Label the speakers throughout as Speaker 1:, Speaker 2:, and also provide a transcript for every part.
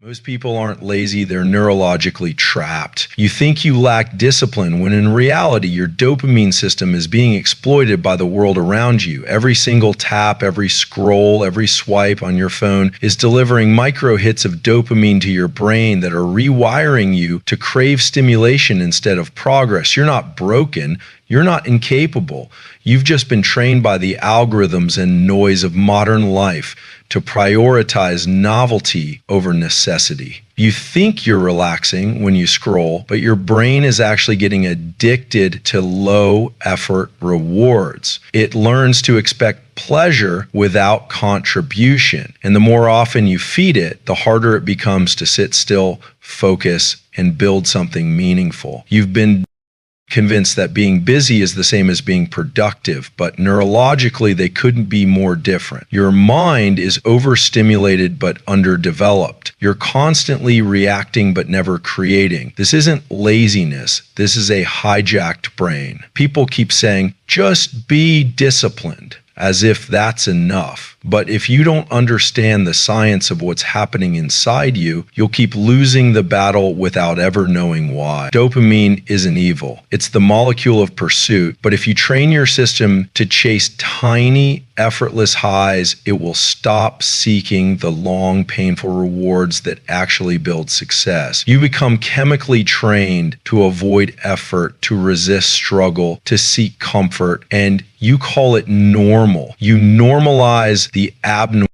Speaker 1: Most people aren't lazy, they're neurologically trapped. You think you lack discipline when in reality your dopamine system is being exploited by the world around you. Every single tap, every scroll, every swipe on your phone is delivering micro hits of dopamine to your brain that are rewiring you to crave stimulation instead of progress. You're not broken. You're not incapable. You've just been trained by the algorithms and noise of modern life to prioritize novelty over necessity. You think you're relaxing when you scroll, but your brain is actually getting addicted to low effort rewards. It learns to expect pleasure without contribution. And the more often you feed it, the harder it becomes to sit still, focus, and build something meaningful. You've been convinced that being busy is the same as being productive, but neurologically they couldn't be more different. Your mind is overstimulated but underdeveloped. You're constantly reacting but never creating. This isn't laziness. This is a hijacked brain. People keep saying, just be disciplined, as if that's enough. But if you don't understand the science of what's happening inside you, you'll keep losing the battle without ever knowing why. Dopamine isn't evil. It's the molecule of pursuit. But if you train your system to chase tiny, effortless highs, it will stop seeking the long, painful rewards that actually build success. You become chemically trained to avoid effort, to resist struggle, to seek comfort, and you call it normal. You normalize the abnormal.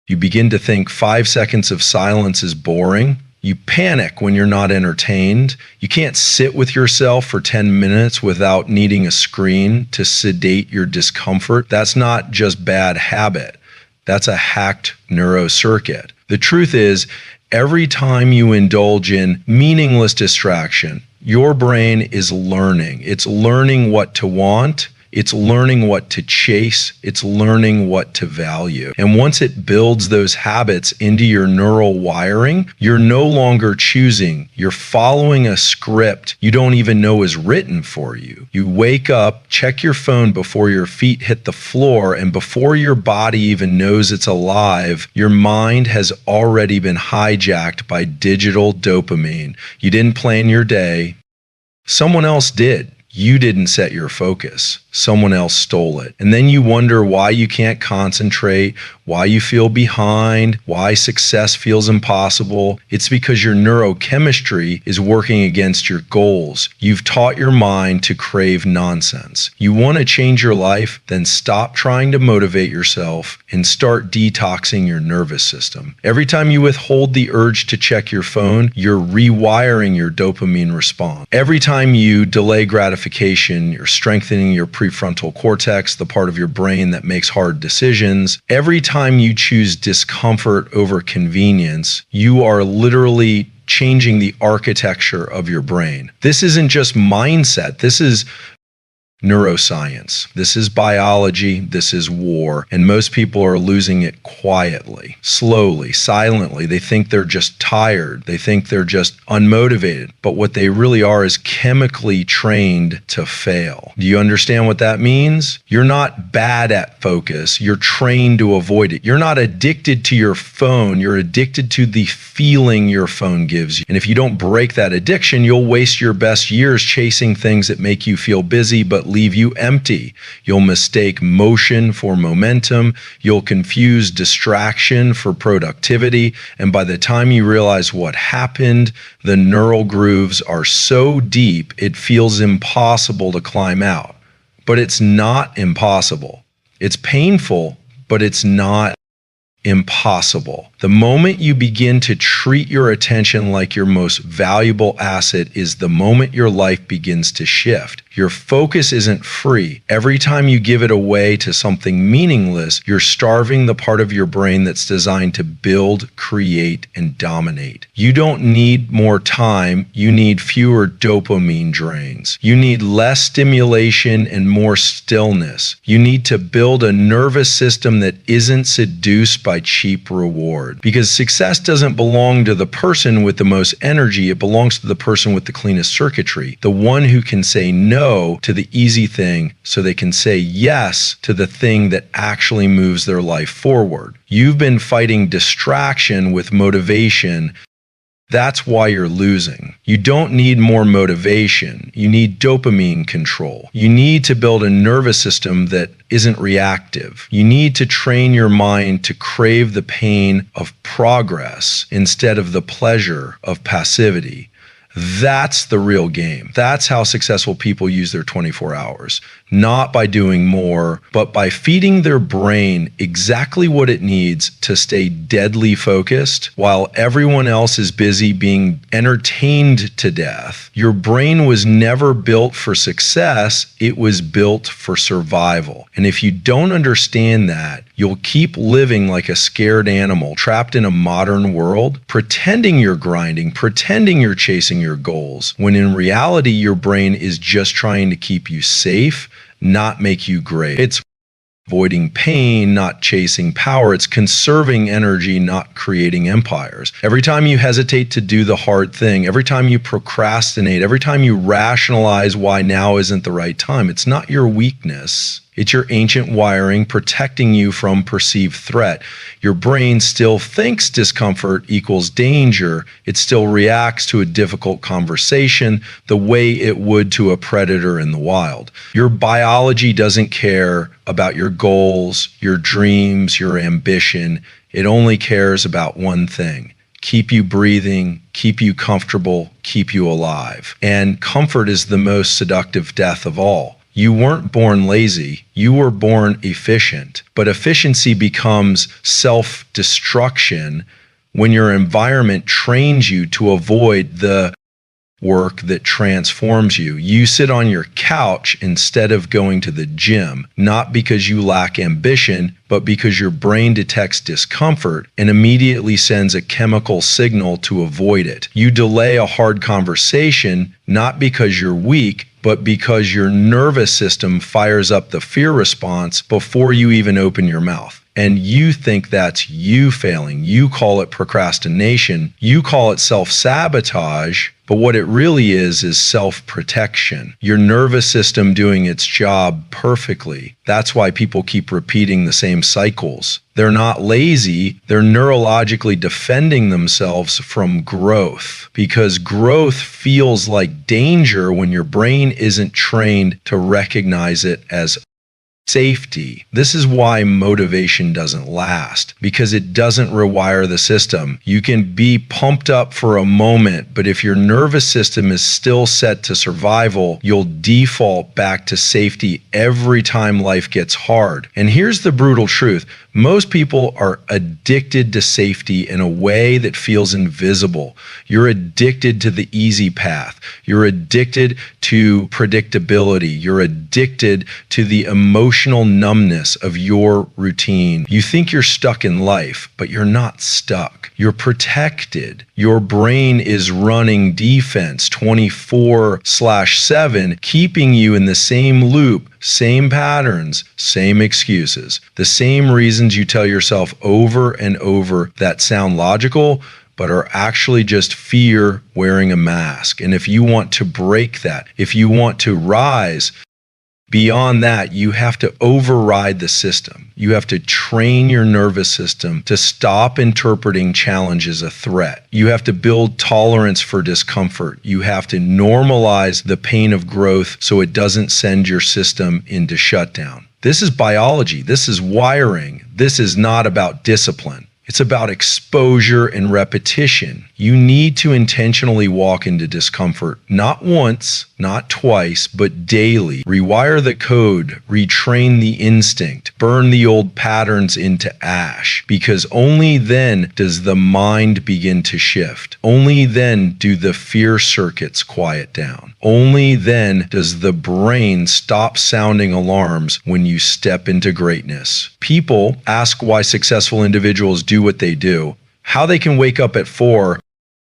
Speaker 1: You begin to think 5 seconds of silence is boring. You panic when you're not entertained. You can't sit with yourself for 10 minutes without needing a screen to sedate your discomfort. That's not just bad habit. That's a hacked neurocircuit. The truth is, every time you indulge in meaningless distraction, your brain is learning. It's learning what to want. It's learning what to chase. It's learning what to value. And once it builds those habits into your neural wiring, you're no longer choosing. You're following a script you don't even know is written for you. You wake up, check your phone before your feet hit the floor, and before your body even knows it's alive, your mind has already been hijacked by digital dopamine. You didn't plan your day. Someone else did. You didn't set your focus. Someone else stole it. And then you wonder why you can't concentrate, why you feel behind, why success feels impossible. It's because your neurochemistry is working against your goals. You've taught your mind to crave nonsense. You want to change your life? Then stop trying to motivate yourself and start detoxing your nervous system. Every time you withhold the urge to check your phone, you're rewiring your dopamine response. Every time you delay gratification, you're strengthening your prefrontal cortex, the part of your brain that makes hard decisions. Every time you choose discomfort over convenience, you are literally changing the architecture of your brain. This isn't just mindset. This is neuroscience. This is biology. This is war. And most people are losing it quietly, slowly, silently. They think they're just tired. They think they're just unmotivated. But what they really are is chemically trained to fail. Do you understand what that means? You're not bad at focus. You're trained to avoid it. You're not addicted to your phone. You're addicted to the feeling your phone gives you. And if you don't break that addiction, you'll waste your best years chasing things that make you feel busy but leave you empty. You'll mistake motion for momentum. You'll confuse distraction for productivity. And by the time you realize what happened, the neural grooves are so deep, it feels impossible to climb out. But it's not impossible. It's painful, but it's not impossible. The moment you begin to treat your attention like your most valuable asset is the moment your life begins to shift. Your focus isn't free. Every time you give it away to something meaningless, you're starving the part of your brain that's designed to build, create, and dominate. You don't need more time. You need fewer dopamine drains. You need less stimulation and more stillness. You need to build a nervous system that isn't seduced by cheap reward. Because success doesn't belong to the person with the most energy. It belongs to the person with the cleanest circuitry, the one who can say no to the easy thing so they can say yes to the thing that actually moves their life forward. You've been fighting distraction with motivation That's why you're losing. You don't need more motivation. You need dopamine control. You need to build a nervous system that isn't reactive. You need to train your mind to crave the pain of progress instead of the pleasure of passivity. That's the real game. That's how successful people use their 24 hours. Not by doing more, but by feeding their brain exactly what it needs to stay deadly focused while everyone else is busy being entertained to death. Your brain was never built for success. It was built for survival. And if you don't understand that, you'll keep living like a scared animal trapped in a modern world, pretending you're grinding, pretending you're chasing your goals, when in reality, your brain is just trying to keep you safe, not make you great. It's avoiding pain, not chasing power. It's conserving energy, not creating empires. Every time you hesitate to do the hard thing, every time you procrastinate, every time you rationalize why now isn't the right time, it's not your weakness. It's your ancient wiring protecting you from perceived threat. Your brain still thinks discomfort equals danger. It still reacts to a difficult conversation the way it would to a predator in the wild. Your biology doesn't care about your goals, your dreams, your ambition. It only cares about one thing: keep you breathing, keep you comfortable, keep you alive. And comfort is the most seductive death of all. You weren't born lazy, you were born efficient. But efficiency becomes self-destruction when your environment trains you to avoid the work that transforms you. You sit on your couch instead of going to the gym, not because you lack ambition, but because your brain detects discomfort and immediately sends a chemical signal to avoid it. You delay a hard conversation, not because you're weak, but because your nervous system fires up the fear response before you even open your mouth. And you think that's you failing. You call it procrastination. You call it self-sabotage. But what it really is self-protection. Your nervous system doing its job perfectly. That's why people keep repeating the same cycles. They're not lazy. They're neurologically defending themselves from growth, because growth feels like danger when your brain isn't trained to recognize it as safety. This is why motivation doesn't last, because it doesn't rewire the system. You can be pumped up for a moment, but if your nervous system is still set to survival, you'll default back to safety every time life gets hard. And here's the brutal truth. Most people are addicted to safety in a way that feels invisible. You're addicted to the easy path. You're addicted to predictability. You're addicted to the emotional numbness of your routine. You think you're stuck in life, but you're not stuck. You're protected. Your brain is running defense 24/7, keeping you in the same loop, same patterns, same excuses, the same reasons you tell yourself over and over that sound logical, but are actually just fear wearing a mask. And if you want to break that, if you want to rise beyond that, you have to override the system. You have to train your nervous system to stop interpreting challenge as a threat. You have to build tolerance for discomfort. You have to normalize the pain of growth so it doesn't send your system into shutdown. This is biology. This is wiring. This is not about discipline. It's about exposure and repetition. You need to intentionally walk into discomfort, not once, not twice, but daily. Rewire the code, retrain the instinct, burn the old patterns into ash, because only then does the mind begin to shift. Only then do the fear circuits quiet down. Only then does the brain stop sounding alarms when you step into greatness. People ask why successful individuals do what they do, how they can wake up at 4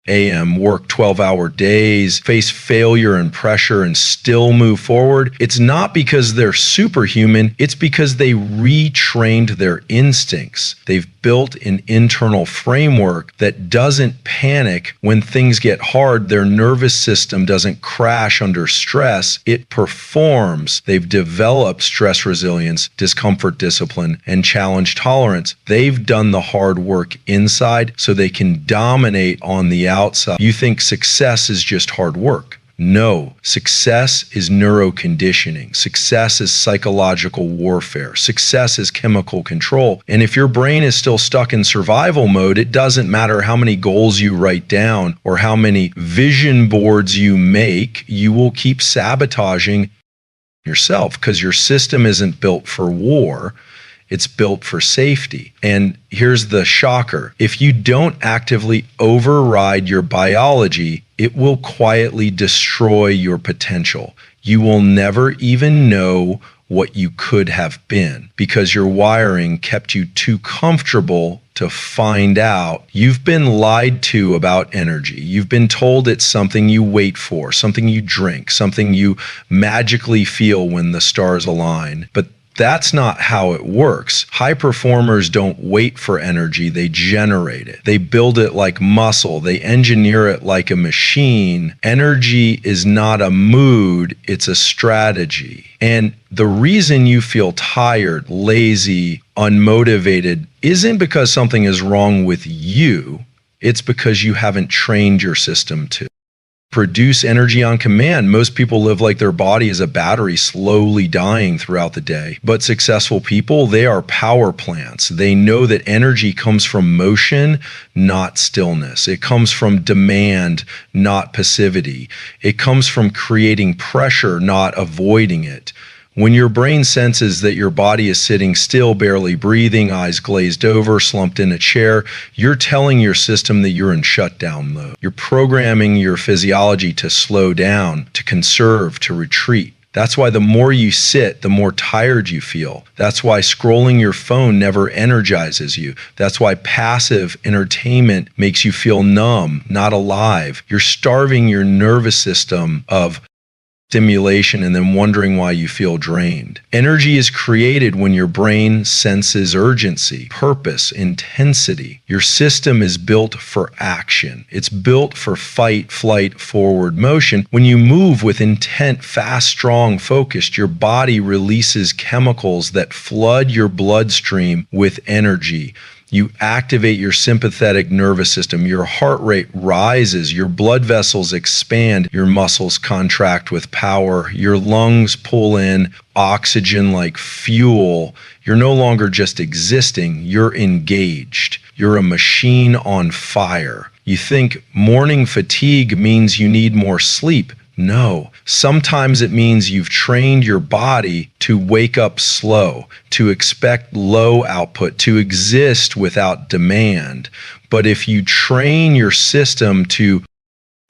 Speaker 1: a.m., work 12-hour days, face failure and pressure, and still move forward. It's not because they're superhuman. It's because they retrained their instincts. They've built an internal framework that doesn't panic when things get hard. Their nervous system doesn't crash under stress. It performs. They've developed stress resilience, discomfort discipline, and challenge tolerance. They've done the hard work inside so they can dominate on the outside. outside, you think success is just hard work. No, success is neuroconditioning. Success is psychological warfare. Success is chemical control. And if your brain is still stuck in survival mode, it doesn't matter how many goals you write down or how many vision boards you make, you will keep sabotaging yourself because your system isn't built for war. It's built for safety. And here's the shocker. If you don't actively override your biology, it will quietly destroy your potential. You will never even know what you could have been because your wiring kept you too comfortable to find out. You've been lied to about energy. You've been told it's something you wait for, something you drink, something you magically feel when the stars align. But that's not how it works. High performers don't wait for energy, they generate it. They build it like muscle, they engineer it like a machine. Energy is not a mood, it's a strategy. And the reason you feel tired, lazy, unmotivated isn't because something is wrong with you, it's because you haven't trained your system to produce energy on command. Most people live like their body is a battery slowly dying throughout the day. But successful people, they are power plants. They know that energy comes from motion, not stillness. It comes from demand, not passivity. It comes from creating pressure, not avoiding it. When your brain senses that your body is sitting still, barely breathing, eyes glazed over, slumped in a chair, you're telling your system that you're in shutdown mode. You're programming your physiology to slow down, to conserve, to retreat. That's why the more you sit, the more tired you feel. That's why scrolling your phone never energizes you. That's why passive entertainment makes you feel numb, not alive. You're starving your nervous system of stimulation and then wondering why you feel drained. Energy is created when your brain senses urgency, purpose, intensity. Your system is built for action. It's built for fight, flight, forward motion. When you move with intent, fast, strong, focused, your body releases chemicals that flood your bloodstream with energy. You activate your sympathetic nervous system, your heart rate rises, your blood vessels expand, your muscles contract with power, your lungs pull in oxygen like fuel. You're no longer just existing, you're engaged. You're a machine on fire. You think morning fatigue means you need more sleep. No, sometimes it means you've trained your body to wake up slow, to expect low output, to exist without demand. But if you train your system to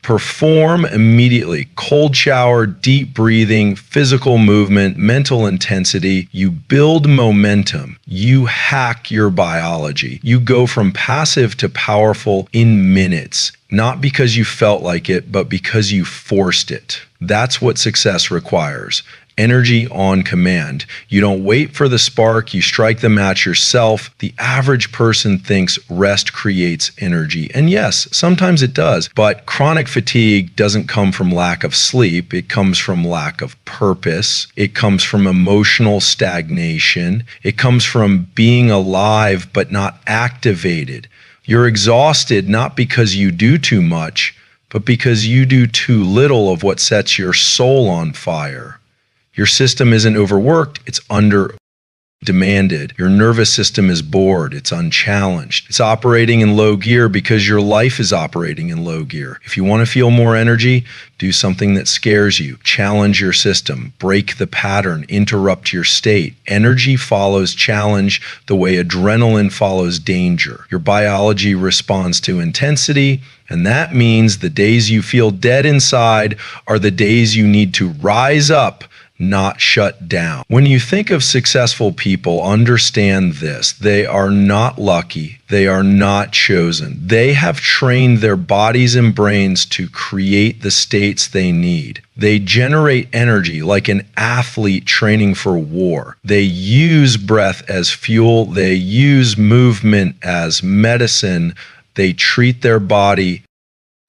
Speaker 1: perform immediately, cold shower, deep breathing, physical movement, mental intensity, you build momentum, you hack your biology. You go from passive to powerful in minutes. Not because you felt like it, but because you forced it. That's what success requires. Energy on command. You don't wait for the spark, you strike the match yourself. The average person thinks rest creates energy. And yes, sometimes it does, but chronic fatigue doesn't come from lack of sleep. It comes from lack of purpose. It comes from emotional stagnation. It comes from being alive but not activated. You're exhausted not because you do too much, but because you do too little of what sets your soul on fire. Your system isn't overworked, it's under demanded. Your nervous system is bored, it's unchallenged. It's operating in low gear because your life is operating in low gear. If you want to feel more energy, do something that scares you. Challenge your system, break the pattern, interrupt your state. Energy follows challenge the way adrenaline follows danger. Your biology responds to intensity, and that means the days you feel dead inside are the days you need to rise up, not shut down. When you think of successful people, understand this. They are not lucky. They are not chosen. They have trained their bodies and brains to create the states they need. They generate energy like an athlete training for war. They use breath as fuel. They use movement as medicine. They treat their body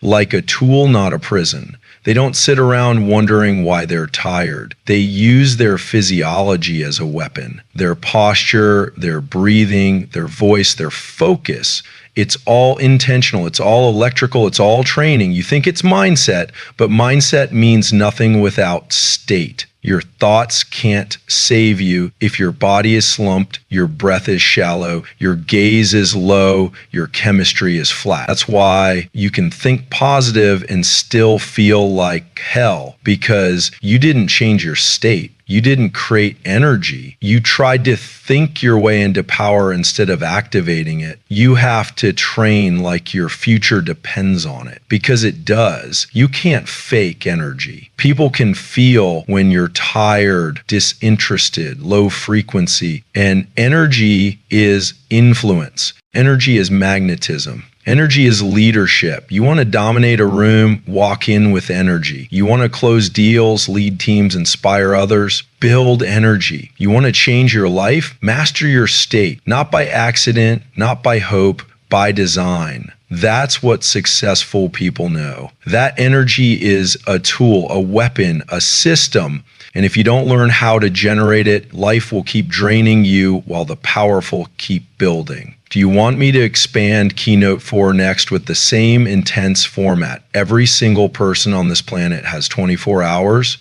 Speaker 1: like a tool, not a prison. They don't sit around wondering why they're tired. They use their physiology as a weapon. Their posture, their breathing, their voice, their focus. It's all intentional. It's all electrical. It's all training. You think it's mindset, but mindset means nothing without state. Your thoughts can't save you if your body is slumped, your breath is shallow, your gaze is low, your chemistry is flat. That's why you can think positive and still feel like hell, because you didn't change your state. You didn't create energy. You tried to think your way into power instead of activating it. You have to train like your future depends on it, because it does. You can't fake energy. People can feel when you're tired, disinterested, low frequency, and energy is influence. Energy is magnetism. Energy is leadership. You want to dominate a room, walk in with energy. You want to close deals, lead teams, inspire others, build energy. You want to change your life, master your state, not by accident, not by hope, by design. That's what successful people know. That energy is a tool, a weapon, a system. And if you don't learn how to generate it, life will keep draining you while the powerful keep building. Do you want me to expand Keynote 4 next with the same intense format? Every single person on this planet has 24 hours,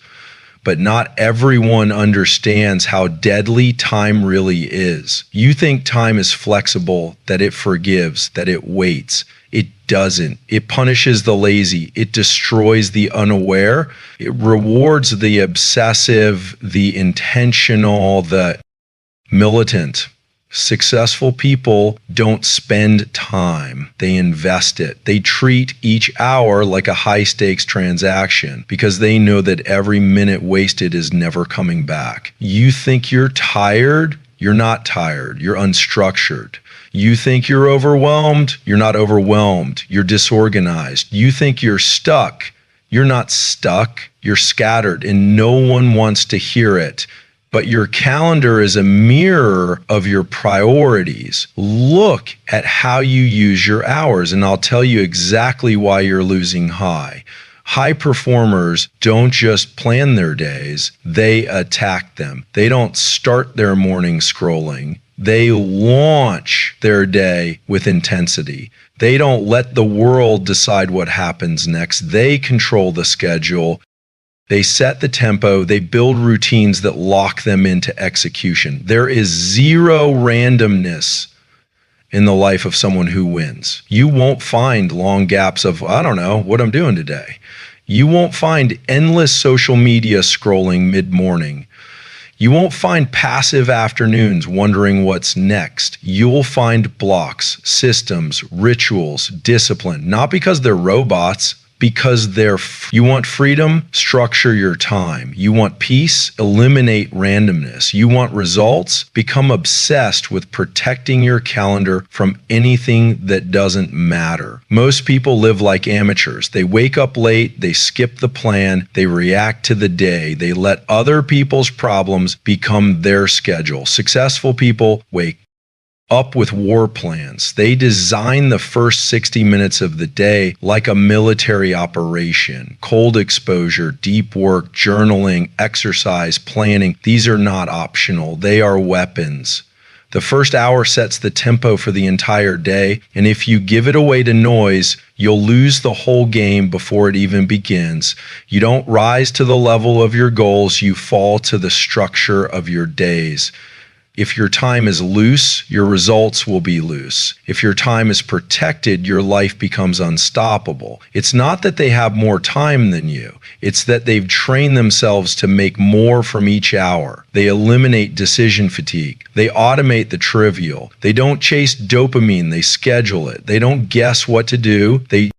Speaker 1: but not everyone understands how deadly time really is. You think time is flexible, that it forgives, that it waits. It doesn't. It punishes the lazy. It destroys the unaware. It rewards the obsessive, the intentional, the militant. Successful people don't spend time. They invest it. They treat each hour like a high-stakes transaction because they know that every minute wasted is never coming back. You think you're tired? You're not tired. You're unstructured. You think you're overwhelmed? You're not overwhelmed. You're disorganized. You think you're stuck? You're not stuck. You're scattered, and no one wants to hear it. But your calendar is a mirror of your priorities. Look at how you use your hours, and I'll tell you exactly why you're losing high. High performers don't just plan their days, they attack them. They don't start their morning scrolling. They launch their day with intensity. They don't let the world decide what happens next. They control the schedule. They set the tempo, they build routines that lock them into execution. There is zero randomness in the life of someone who wins. You won't find long gaps of, I don't know what I'm doing today. You won't find endless social media scrolling mid-morning. You won't find passive afternoons wondering what's next. You'll find blocks, systems, rituals, discipline, not because they're robots, because you want freedom, structure your time. You want peace, eliminate randomness. You want results, become obsessed with protecting your calendar from anything that doesn't matter. Most people live like amateurs. They wake up late, they skip the plan, they react to the day, they let other people's problems become their schedule. Successful people wake up with war plans. They design the first 60 minutes of the day like a military operation. Cold exposure, deep work, journaling, exercise, planning. These are not optional. They are weapons. The first hour sets the tempo for the entire day, and if you give it away to noise, you'll lose the whole game before it even begins. You don't rise to the level of your goals, you fall to the structure of your days. If your time is loose, your results will be loose. If your time is protected, your life becomes unstoppable. It's not that they have more time than you. It's that they've trained themselves to make more from each hour. They eliminate decision fatigue. They automate the trivial. They don't chase dopamine. They schedule it. They don't guess what to do. They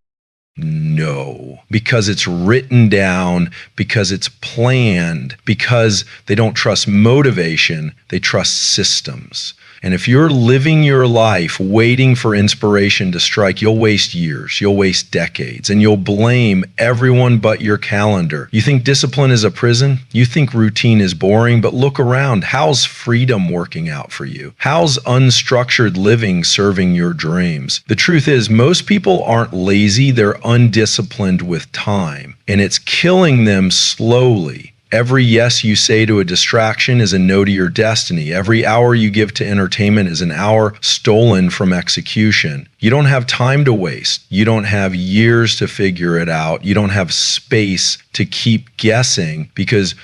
Speaker 1: know, because it's written down, because it's planned, because they don't trust motivation, they trust systems. And if you're living your life waiting for inspiration to strike, you'll waste years, you'll waste decades, and you'll blame everyone but your calendar. You think discipline is a prison? You think routine is boring, but look around. How's freedom working out for you? How's unstructured living serving your dreams? The truth is, most people aren't lazy, they're undisciplined with time, and it's killing them slowly. Every yes you say to a distraction is a no to your destiny. Every hour you give to entertainment is an hour stolen from execution. You don't have time to waste. You don't have years to figure it out. You don't have space to keep guessing, because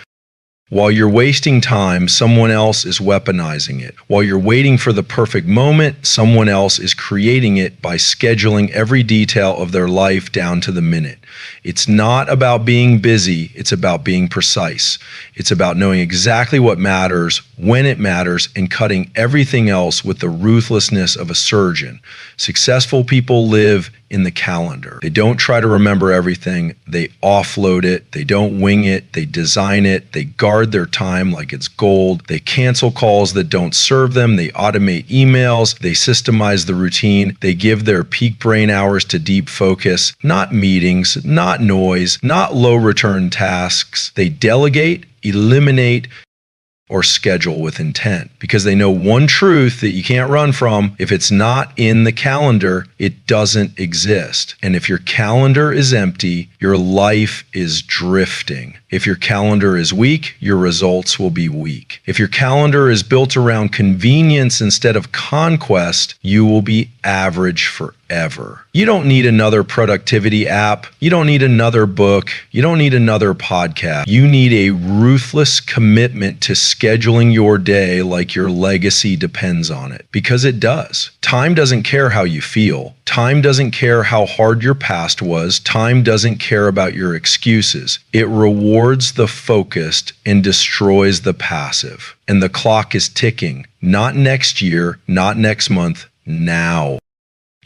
Speaker 1: while you're wasting time, someone else is weaponizing it. While you're waiting for the perfect moment, someone else is creating it by scheduling every detail of their life down to the minute. It's not about being busy, it's about being precise. It's about knowing exactly what matters, when it matters, and cutting everything else with the ruthlessness of a surgeon. Successful people live in the calendar. They don't try to remember everything. They offload it. They don't wing it. They design it. They guard their time like it's gold. They cancel calls that don't serve them. They automate emails. They systemize the routine. They give their peak brain hours to deep focus, not meetings, not noise, not low return tasks. They delegate, eliminate, or schedule with intent, because they know one truth that you can't run from: if it's not in the calendar, it doesn't exist. And if your calendar is empty, your life is drifting. If your calendar is weak, your results will be weak. If your calendar is built around convenience instead of conquest, you will be average forever. You don't need another productivity app. You don't need another book. You don't need another podcast. You need a ruthless commitment to scheduling your day like your legacy depends on it, because it does. Time doesn't care how you feel. Time doesn't care how hard your past was. Time doesn't care about your excuses. It rewards the focused and destroys the passive. And the clock is ticking. Not next year, not next month, now.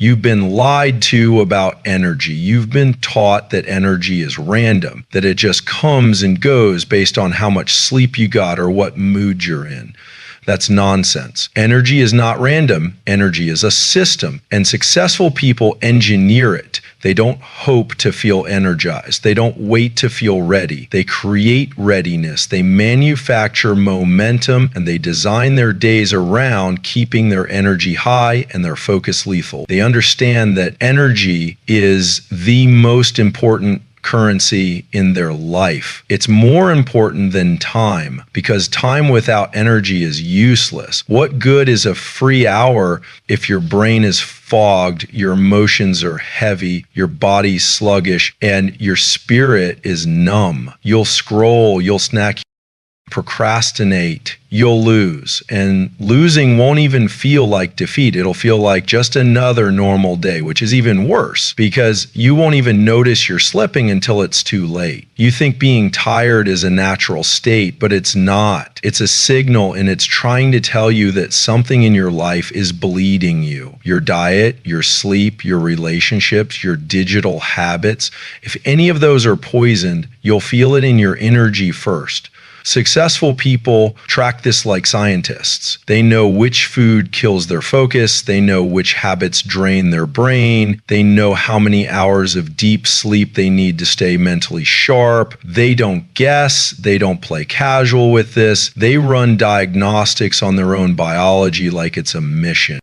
Speaker 1: You've been lied to about energy. You've been taught that energy is random, that it just comes and goes based on how much sleep you got or what mood you're in. That's nonsense. Energy is not random. Energy is a system, and successful people engineer it. They don't hope to feel energized. They don't wait to feel ready. They create readiness. They manufacture momentum, and they design their days around keeping their energy high and their focus lethal. They understand that energy is the most important currency in their life. It's more important than time, because time without energy is useless. What good is a free hour if your brain is fogged, your emotions are heavy, your body's sluggish, and your spirit is numb? You'll scroll, you'll snack, procrastinate, you'll lose. And losing won't even feel like defeat. It'll feel like just another normal day, which is even worse, because you won't even notice you're slipping until it's too late. You think being tired is a natural state, but it's not. It's a signal, and it's trying to tell you that something in your life is bleeding you. Your diet, your sleep, your relationships, your digital habits. If any of those are poisoned, you'll feel it in your energy first. Successful people track this like scientists. They know which food kills their focus. They know which habits drain their brain. They know how many hours of deep sleep they need to stay mentally sharp. They don't guess. They don't play casual with this. They run diagnostics on their own biology like it's a mission.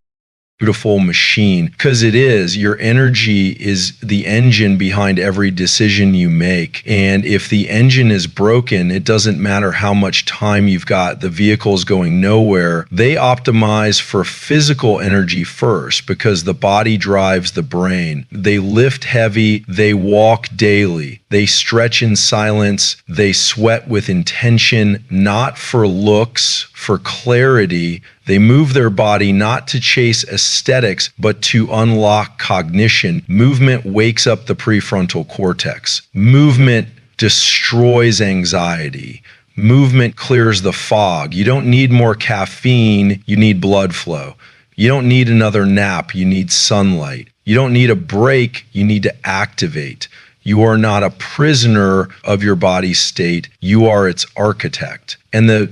Speaker 1: Beautiful machine, because it is. Your energy is the engine behind every decision you make. And if the engine is broken, it doesn't matter how much time you've got. The vehicle's going nowhere. They optimize for physical energy first, because the body drives the brain. They lift heavy. They walk daily. They stretch in silence. They sweat with intention, not for looks, for clarity. They move their body not to chase aesthetics, but to unlock cognition. Movement wakes up the prefrontal cortex. Movement destroys anxiety. Movement clears the fog. You don't need more caffeine, you need blood flow. You don't need another nap, you need sunlight. You don't need a break, you need to activate. You are not a prisoner of your body's state, you are its architect. And the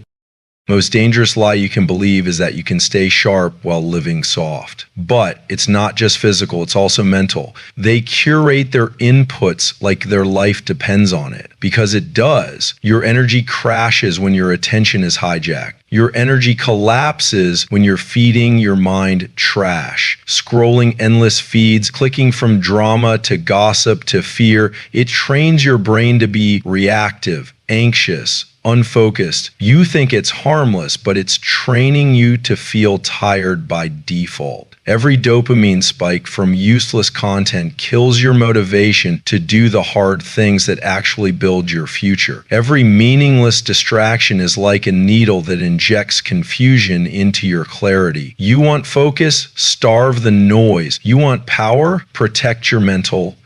Speaker 1: most dangerous lie you can believe is that you can stay sharp while living soft. But it's not just physical, it's also mental. They curate their inputs like their life depends on it, because it does. Your energy crashes when your attention is hijacked. Your energy collapses when you're feeding your mind trash. Scrolling endless feeds, clicking from drama to gossip to fear, it trains your brain to be reactive, anxious, unfocused. You think it's harmless, but it's training you to feel tired by default. Every dopamine spike from useless content kills your motivation to do the hard things that actually build your future. Every meaningless distraction is like a needle that injects confusion into your clarity. You want focus? Starve the noise. You want power? Protect your mental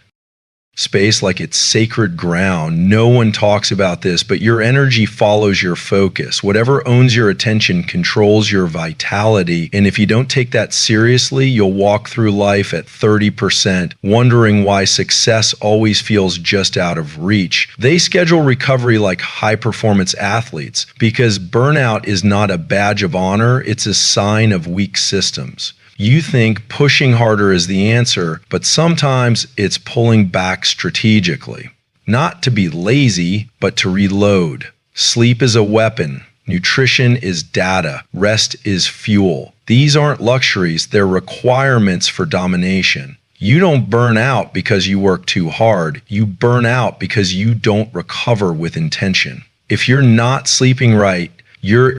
Speaker 1: space like it's sacred ground. No one talks about this, but your energy follows your focus. Whatever owns your attention controls your vitality. And if you don't take that seriously, you'll walk through life at 30%, wondering why success always feels just out of reach. They schedule recovery like high-performance athletes because burnout is not a badge of honor, it's a sign of weak systems. You think pushing harder is the answer, but sometimes it's pulling back strategically. Not to be lazy, but to reload. Sleep is a weapon. Nutrition is data. Rest is fuel. These aren't luxuries, they're requirements for domination. You don't burn out because you work too hard. You burn out because you don't recover with intention. If you're not sleeping right, you're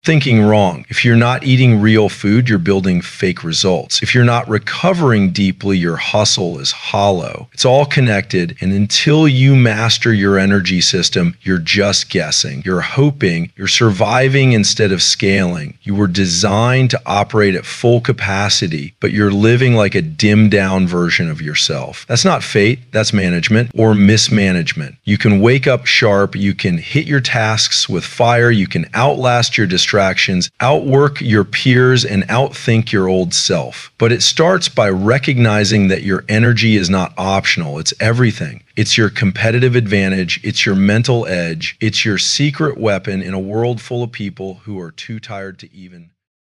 Speaker 1: thinking wrong. If you're not eating real food, you're building fake results. If you're not recovering deeply, your hustle is hollow. It's all connected, and until you master your energy system, you're just guessing. You're hoping. You're surviving instead of scaling. You were designed to operate at full capacity, but you're living like a dimmed down version of yourself. That's not fate, that's management or mismanagement. You can wake up sharp, you can hit your tasks with fire, you can outlast your distractions, outwork your peers, and outthink your old self. But it starts by recognizing that your energy is not optional. It's everything. It's your competitive advantage. It's your mental edge. It's your secret weapon in a world full of people who are too tired to even